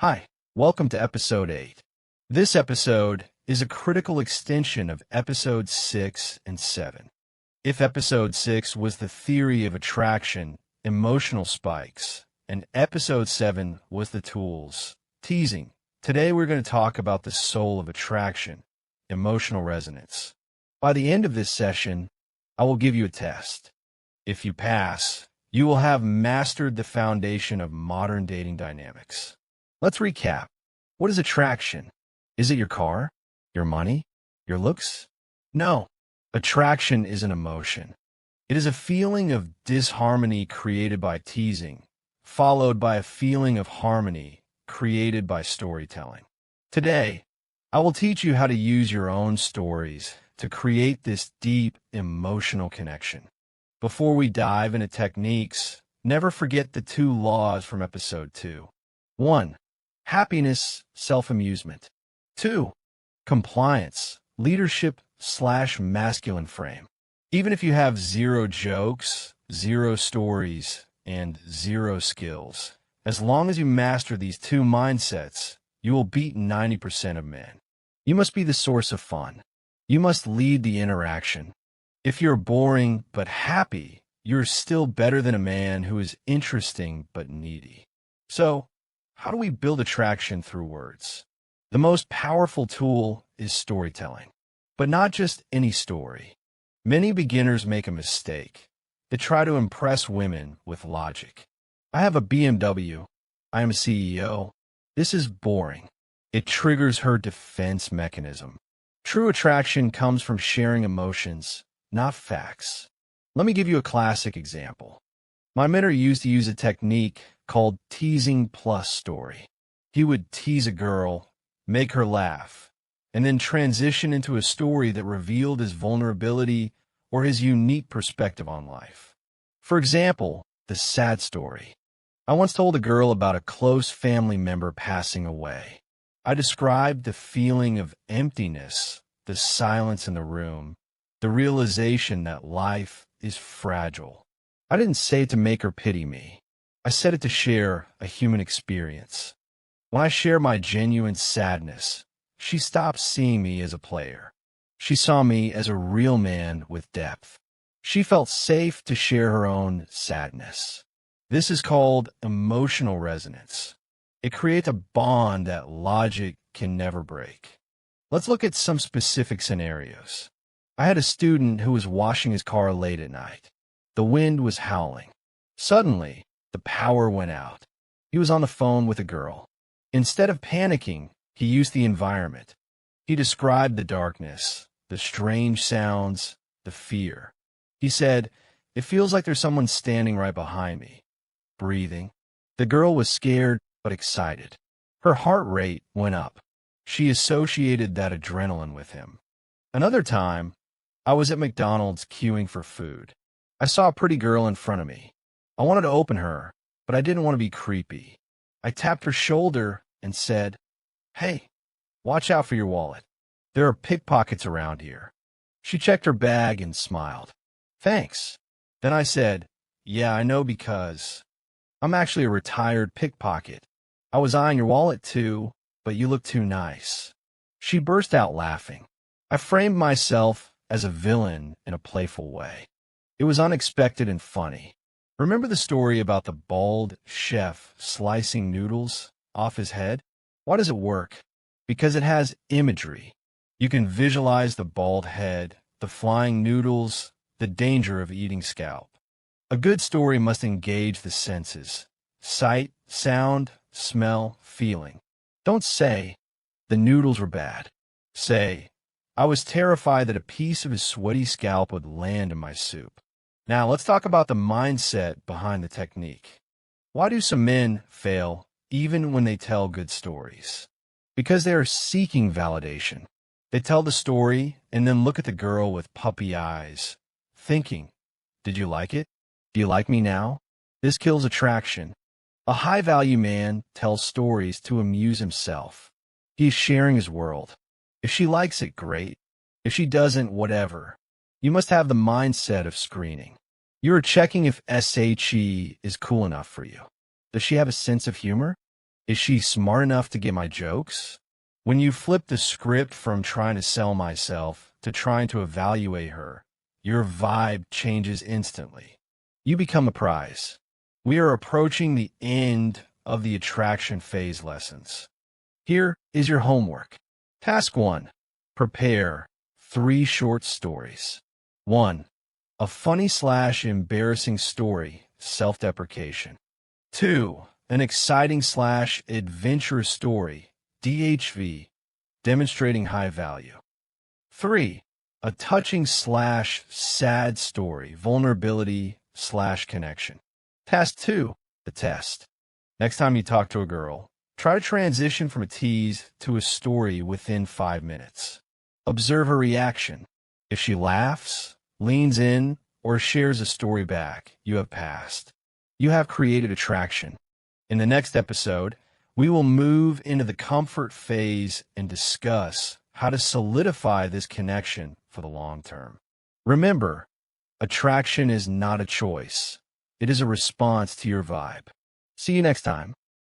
Hi, welcome to episode 8. This episode is a critical extension of episodes 6 and 7. If episode 6 was the theory of attraction, emotional spikes, and episode 7 was the tools, teasing, today we're going to talk about the soul of attraction, emotional resonance. By the end of this session, I will give you a test. If you pass, you will have mastered the foundation of modern dating dynamics. Let's recap. What is attraction? Is it your car? Your money? Your looks? No. Attraction is an emotion. It is a feeling of disharmony created by teasing, followed by a feeling of harmony created by storytelling. Today, I will teach you how to use your own stories to create this deep emotional connection. Before we dive into techniques, never forget the 2 laws from episode 2. 1. Happiness, self-amusement. 2. Compliance, leadership/masculine frame. Even if you have 0 jokes, 0 stories, and 0 skills, as long as you master these 2 mindsets, you will beat 90% of men. You must be the source of fun. You must lead the interaction. If you're boring but happy, you're still better than a man who is interesting but needy. So, how do we build attraction through words? The most powerful tool is storytelling. But not just any story. Many beginners make a mistake. They try to impress women with logic. I have a BMW. I am a CEO. This is boring. It triggers her defense mechanism. True attraction comes from sharing emotions, not facts. Let me give you a classic example. My mentor used to use a technique called teasing plus story. He would tease a girl, make her laugh, and then transition into a story that revealed his vulnerability or his unique perspective on life. For example, the sad story. I once told a girl about a close family member passing away. I described the feeling of emptiness, the silence in the room, the realization that life is fragile. I didn't say it to make her pity me. I said it to share a human experience. When I share my genuine sadness, she stopped seeing me as a player. She saw me as a real man with depth. She felt safe to share her own sadness. This is called emotional resonance. It creates a bond that logic can never break. Let's look at some specific scenarios. I had a student who was washing his car late at night. The wind was howling. Suddenly, the power went out. He was on the phone with a girl. Instead of panicking, he used the environment. He described the darkness, the strange sounds, the fear. He said, "It feels like there's someone standing right behind me." Breathing. The girl was scared but excited. Her heart rate went up. She associated that adrenaline with him. Another time, I was at McDonald's queuing for food. I saw a pretty girl in front of me. I wanted to open her, but I didn't want to be creepy. I tapped her shoulder and said, "Hey, watch out for your wallet. There are pickpockets around here." She checked her bag and smiled. "Thanks." Then I said, "Yeah, I know because I'm actually a retired pickpocket. I was eyeing your wallet too, but you look too nice." She burst out laughing. I framed myself as a villain in a playful way. It was unexpected and funny. Remember the story about the bald chef slicing noodles off his head? Why does it work? Because it has imagery. You can visualize the bald head, the flying noodles, the danger of eating scalp. A good story must engage the senses: sight, sound, smell, feeling. Don't say, "The noodles were bad." Say, "I was terrified that a piece of his sweaty scalp would land in my soup." Now let's talk about the mindset behind the technique. Why do some men fail even when they tell good stories? Because they are seeking validation. They tell the story and then look at the girl with puppy eyes, thinking, "Did you like it? Do you like me now?" This kills attraction. A high-value man tells stories to amuse himself. He is sharing his world. If she likes it, great. If she doesn't, whatever. You must have the mindset of screening. You are checking if SHE is cool enough for you. Does she have a sense of humor? Is she smart enough to get my jokes? When you flip the script from trying to sell myself to trying to evaluate her, your vibe changes instantly. You become a prize. We are approaching the end of the attraction phase lessons. Here is your homework. Task 1. Prepare 3 short stories. 1. A funny/embarrassing story, self-deprecation. 2. An exciting/adventurous story, DHV, demonstrating high value. 3. A touching/sad story, vulnerability/connection. Task 2. The test. Next time you talk to a girl, try to transition from a tease to a story within 5 minutes. Observe her reaction. If she laughs, leans in, or shares a story back, you have passed. You have created attraction. In the next episode, we will move into the comfort phase and discuss how to solidify this connection for the long term. Remember, attraction is not a choice. It is a response to your vibe. See you next time.